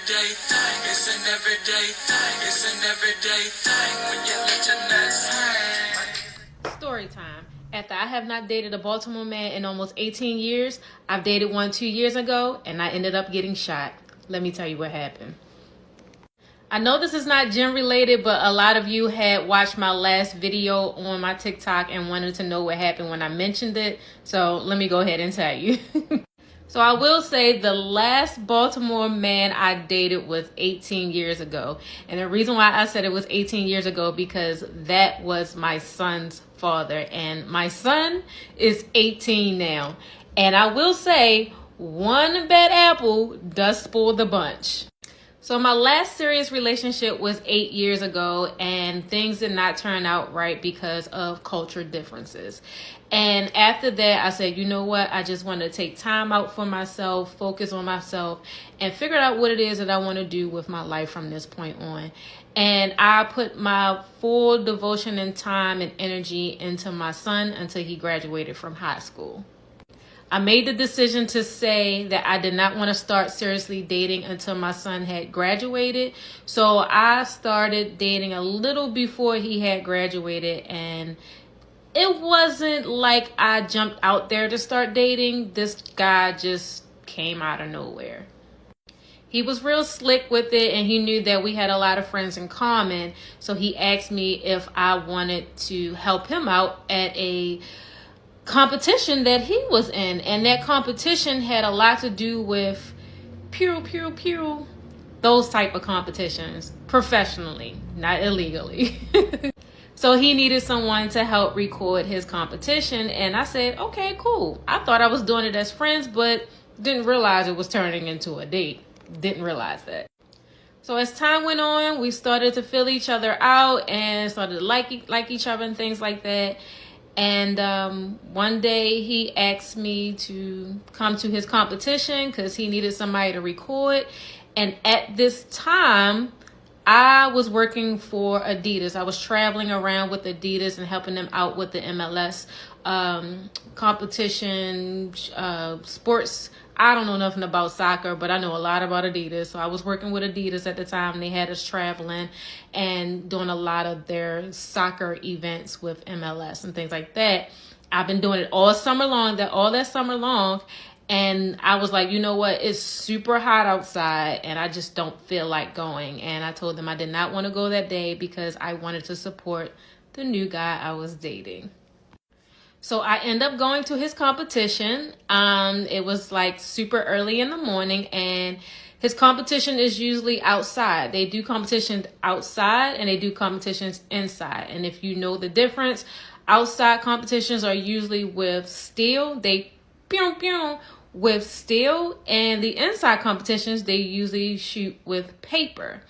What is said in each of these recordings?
everyday thing. It's an everyday thing. It's an everyday thing when you let your nuts hang. Story time. After I have not dated a Baltimore man in almost 18 years, I've dated one 2 years ago, and I ended up getting shot. Let me tell you what happened. I know this is not gym related, but a lot of you had watched my last video on my TikTok and wanted to know what happened when I mentioned it. So let me go ahead and tell you. So I will say the last Baltimore man I dated was 18 years ago. And the reason why I said it was 18 years ago, because that was my son's father. And my son is 18 now. And I will say one bad apple does spoil the bunch. So my last serious relationship was 8 years ago, and things did not turn out right because of culture differences. And after that, I said, you know what? I just want to take time out for myself, focus on myself, and figure out what it is that I want to do with my life from this point on. And I put my full devotion and time and energy into my son until he graduated from high school. I made the decision to say that I did not want to start seriously dating until my son had graduated. So I started dating a little before he had graduated, and it wasn't like I jumped out there to start dating. This guy just came out of nowhere. He was real slick with it, and he knew that we had a lot of friends in common. So he asked me if I wanted to help him out at a competition that he was in, and that competition had a lot to do with those type of competitions, professionally, not illegally. So he needed someone to help record his competition, and I said, okay, cool. I thought I was doing it as friends, but didn't realize it was turning into a date. Didn't realize that. So as time went on, we started to fill each other out and started to like each other and things like that. And one day he asked me to come to his competition because he needed somebody to record. And at this time, I was working for Adidas. I was traveling around with Adidas and helping them out with the MLS competition, sports. I don't know nothing about soccer, but I know a lot about Adidas. So I was working with Adidas at the time. They had us traveling and doing a lot of their soccer events with MLS and things like that. I've been doing it all summer long, all that summer long. And I was like, you know what? It's super hot outside and I just don't feel like going. And I told them I did not want to go that day because I wanted to support the new guy I was dating. So I end up going to his competition. It was like super early in the morning, and his competition is usually outside. They do competitions outside and they do competitions inside. And if you know the difference, outside competitions are usually with steel. They with steel, and the inside competitions, they usually shoot with paper.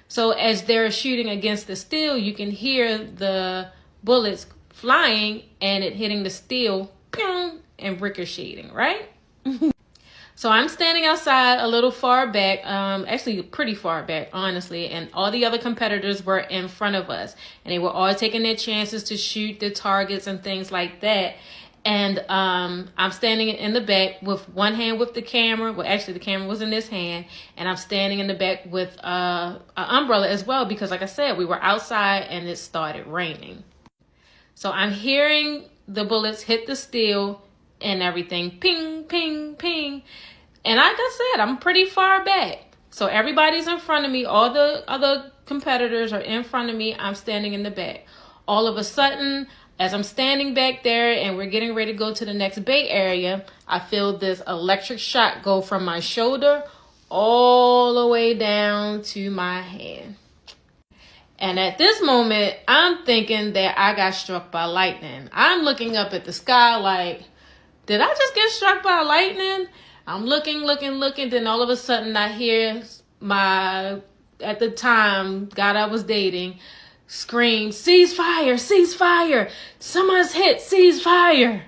So as they're shooting against the steel, you can hear the bullets flying and it hitting the steel and ricocheting, right? So I'm standing outside a little far back, actually pretty far back, honestly, and all the other competitors were in front of us, and they were all taking their chances to shoot the targets and things like that. And I'm standing in the back with one hand with the camera. Well, actually, the camera was in this hand, and I'm standing in the back with an umbrella as well because, like I said, we were outside and it started raining. So I'm hearing the bullets hit the steel and everything. Ping, ping, ping. And like I said, I'm pretty far back. So everybody's in front of me. All the other competitors are in front of me. I'm standing in the back. All of a sudden, as I'm standing back there and we're getting ready to go to the next Bay Area, I feel this electric shock go from my shoulder all the way down to my hand. And at this moment, I'm thinking that I got struck by lightning. I'm looking up at the sky like, did I just get struck by lightning? I'm looking. Then all of a sudden I hear my, at the time, guy I was dating, scream, ceasefire, ceasefire. Someone's hit, ceasefire.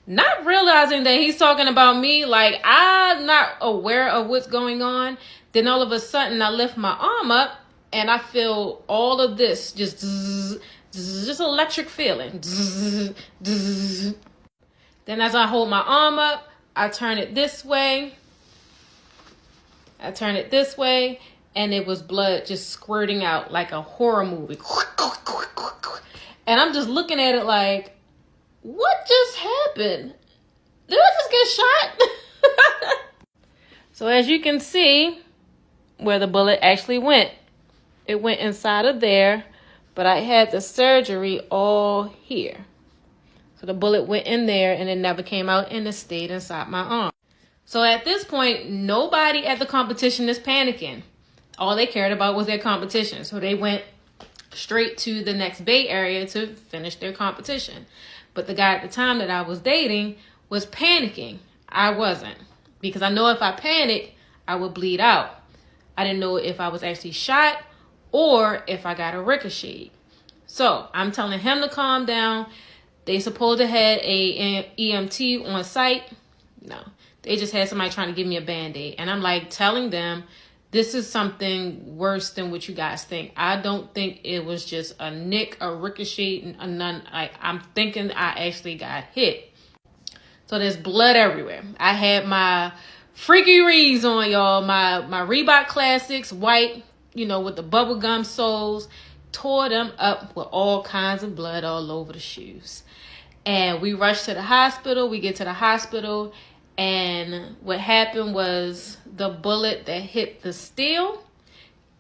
Not realizing that he's talking about me, like I'm not aware of what's going on. Then all of a sudden I lift my arm up, and I feel all of this just electric feeling. Then as I hold my arm up, I turn it this way. I turned it this way, and it was blood just squirting out like a horror movie. And I'm just looking at it like, what just happened? Did I just get shot? So as you can see, where the bullet actually went, it went inside of there, but I had the surgery all here. So the bullet went in there and it never came out and it stayed inside my arm. So at this point, nobody at the competition is panicking. All they cared about was their competition. So they went straight to the next Bay Area to finish their competition. But the guy at the time that I was dating was panicking. I wasn't. Because I know if I panicked, I would bleed out. I didn't know if I was actually shot or if I got a ricochet. So I'm telling him to calm down. They supposed to have a EMT on site. No, they just had somebody trying to give me a Band-Aid. And I'm like telling them, this is something worse than what you guys think. I don't think it was just a nick, a ricochet, a none. I'm thinking I actually got hit. So there's blood everywhere. I had my freaky rees on, y'all. My Reebok Classics, white, with the bubblegum soles. Tore them up with all kinds of blood all over the shoes. And we rushed to the hospital. We get to the hospital. And what happened was the bullet that hit the steel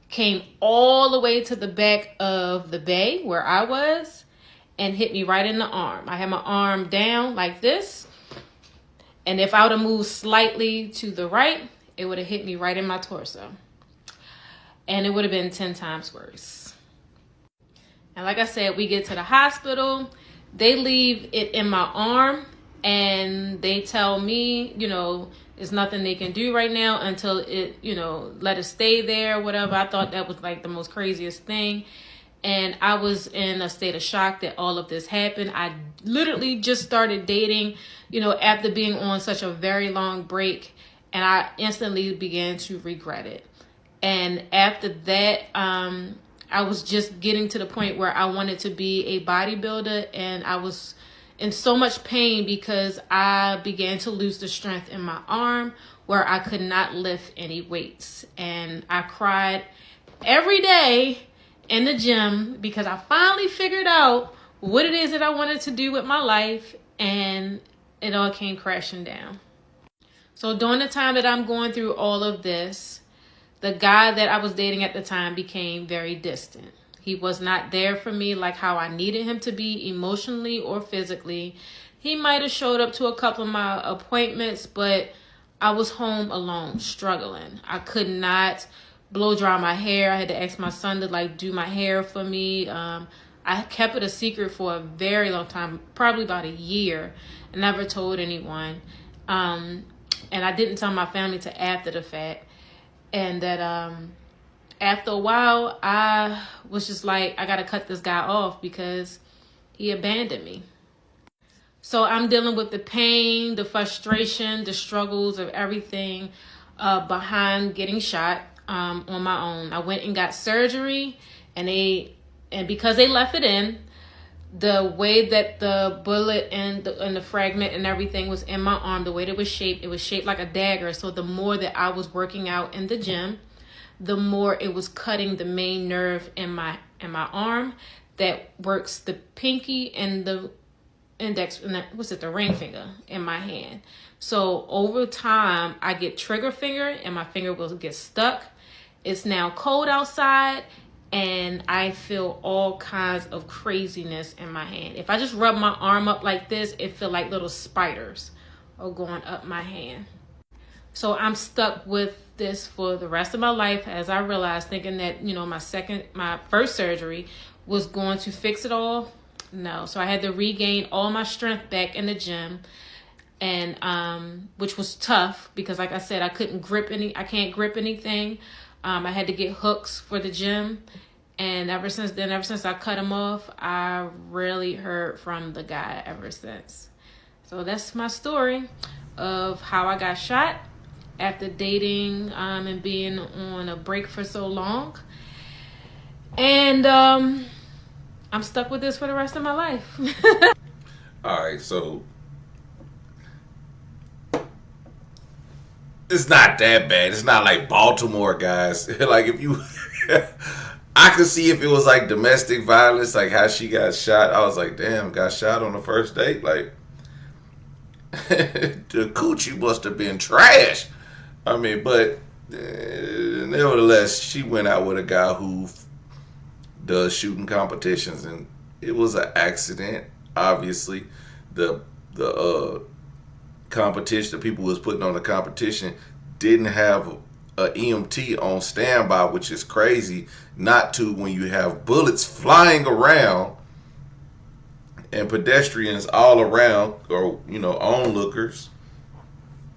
came all the way to the back of the bay where I was and hit me right in the arm. I had my arm down like this. And if I would have moved slightly to the right, it would have hit me right in my torso. And it would have been 10 times worse. And like I said, we get to the hospital. They leave it in my arm. And they tell me, there's nothing they can do right now until it, let it stay there or whatever. I thought that was like the most craziest thing. And I was in a state of shock that all of this happened. I literally just started dating, after being on such a very long break. And I instantly began to regret it. And after that, I was just getting to the point where I wanted to be a bodybuilder. And I was in so much pain because I began to lose the strength in my arm where I could not lift any weights. And I cried every day in the gym because I finally figured out what it is that I wanted to do with my life, and it all came crashing down. So during the time that I'm going through all of this, the guy that I was dating at the time became very distant. He was not there for me like how I needed him to be emotionally or physically. He might have showed up to a couple of my appointments, but I was home alone, struggling. I could not blow dry my hair. I had to ask my son to do my hair for me. I kept it a secret for a very long time, probably about a year. I never told anyone. And I didn't tell my family till after the fact. And that after a while, I was just like, I got to cut this guy off because he abandoned me. So I'm dealing with the pain, the frustration, the struggles of everything behind getting shot on my own. I went and got surgery, and because they left it in, the way that the bullet and the fragment and everything was in my arm, the way it was shaped like a dagger. So the more that I was working out in the gym, the more it was cutting the main nerve in my arm that works the pinky and the index, and the ring finger in my hand. So over time, I get trigger finger and my finger will get stuck. It's now cold outside and I feel all kinds of craziness in my hand. If I just rub my arm up like this, it feels like little spiders are going up my hand. So I'm stuck with this for the rest of my life, as I realized, thinking that, my first surgery was going to fix it all. No. So I had to regain all my strength back in the gym, and which was tough because, like I said, I can't grip anything. I had to get hooks for the gym. And ever since I cut him off, I really heard from the guy ever since. So that's my story of how I got shot after dating and being on a break for so long. And I'm stuck with this for the rest of my life. All right, so it's not that bad. It's not like Baltimore, guys. Like if you, I could see if it was like domestic violence, like how she got shot. I was like, damn, got shot on the first date. Like the coochie must have been trash. I mean, but nevertheless, she went out with a guy who does shooting competitions, and it was an accident. Obviously, the competition, the people who was putting on the competition didn't have a EMT on standby, which is crazy. Not to when you have bullets flying around and pedestrians all around, or onlookers.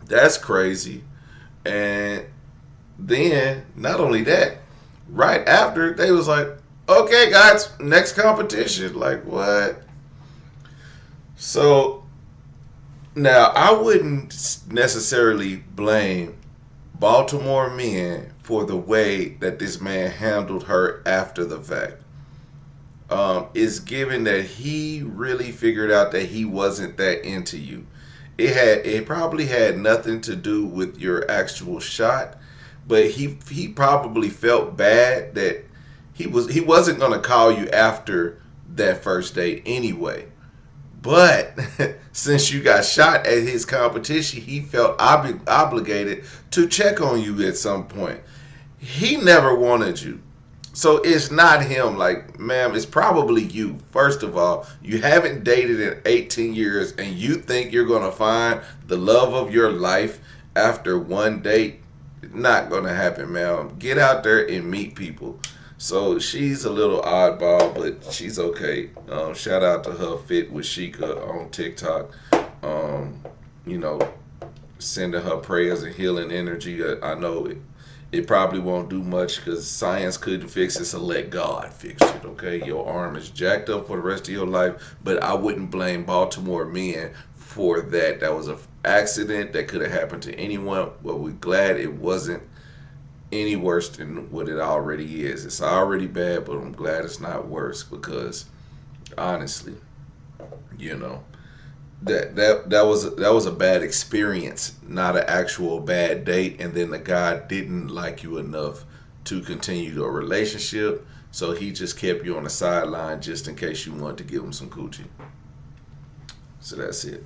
That's crazy. And then not only that, right after they was like, okay guys, next competition. Like what? So now I wouldn't necessarily blame Baltimore men for the way that this man handled her after the fact. It's given that he really figured out that he wasn't that into you. It probably had nothing to do with your actual shot, but he probably felt bad that he wasn't gonna call you after that first date anyway. But since you got shot at his competition, he felt obligated to check on you at some point. He never wanted you. So it's not him. Like, ma'am, it's probably you. First of all, you haven't dated in 18 years and you think you're going to find the love of your life after one date. Not going to happen, ma'am. Get out there and meet people. So she's a little oddball, but she's okay. Shout out to her Fit with Sheikah on TikTok. You know, sending her prayers and healing energy. I know it probably won't do much because science couldn't fix it, so let God fix it, okay? Your arm is jacked up for the rest of your life, but I wouldn't blame Baltimore men for that. That was an accident that could have happened to anyone, but we're glad it wasn't any worse than what it already is. It's already bad, but I'm glad it's not worse because honestly, you know, that was a bad experience, not an actual bad date. And then the guy didn't like you enough to continue a relationship, so he just kept you on the sideline just in case you wanted to give him some coochie. So that's it.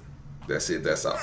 That's all.